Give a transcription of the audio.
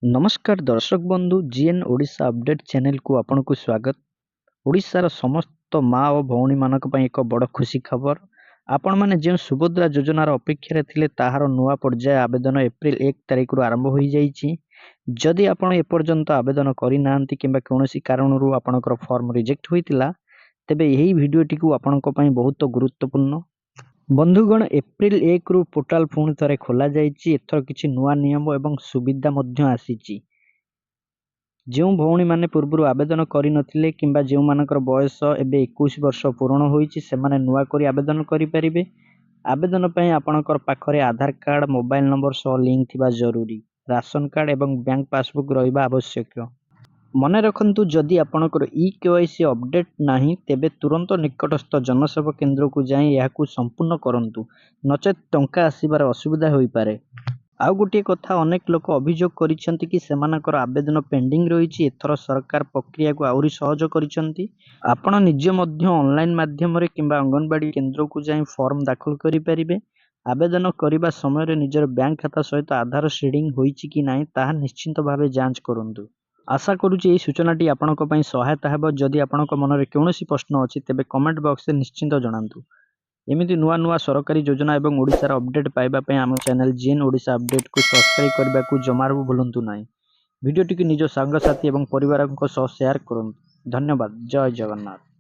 नमस्कार दर्शक बंधु जीएन ओडिशा अपडेट चैनल को आपन को स्वागत। ओडिशार समस्त माँ और भौणी मानक पई एक बड़ खुशी खबर। आपण माने जे सुभद्रा योजनार अपेक्षा थिले ताहार नुआ पर्याय आवेदन एप्रिल 1 तारिख रु आरंभ होई जाईछि। जदि आपण एपर्यंत आवेदन करि नांती किंबा कोनोसी कारणरू आपणकर फॉर्म रिजेक्ट होइतिला तेबे एही भिडियोटी को आपणक पई बहुत गुरुत्वपूर्ण। बंधुगण एप्रिल 1 रु पोर्टाल पुणी थरे खोला जाइछि। एथर किछि नुआ नियम एवं सुविधा मध्य आसीछि। जो भौणी माने पूर्व आवेदन करि नथिले किंबा जो मानकर बयस एबे 21 वर्ष पूर्ण होइछि सेमाने नुआ करी आवेदन करि परिबे। आवेदन पई आपणकर पाखरे आधार कार्ड मोबाइल नंबर सह लिंक थिबा जरूरी। राशन कार्ड एवं बैंक पासबुक रहिबा आवश्यक। मन रखु जदि आपणकर केवाईसी अपडेट नहीं तेबे तुरंत निकटस्थ जनसेवा केंद्र को जाई याकू संपूर्ण करंतु नचेत टंका आसीबार असुविधा होई पारे। आउ गोटे कथा अनेक लोक अभियोग करिसेंती कि सेमानकर आवेदन पेंडिंग रहिछि। एथर सरकार प्रक्रिया को आउरी सहज करिसेंती। आपण निजे मध्य ऑनलाइन माध्यम रे किंबा अंगनवाड़ी केंद्र को जाई फॉर्म दाखल करि परिबे। आवेदन करिबा समय रे निजर बैंक खाता सहित आधार सीडिंग होईछि कि नाही ताहा निश्चित भावे जांच करंतु। आशा करूची এই सूचनाटी आपणक पई सहायता हेबो। जदि आपणक मनरे कोनोसी प्रश्न अछि तेबे कमेंट बॉक्स रे निश्चित जणांतु। एमिति नुआ नुआ सरकारी योजना एवं ओडिशार अपडेट पाइबा पई आम चैनल जीएन ओडिशा अपडेट को सब्सक्राइब करबा को जमारू भूलंतु नाही। वीडियोटी को निज संगसाथी एवं परिवारक सह शेयर करंतु। धन्यवाद। जय जगन्नाथ।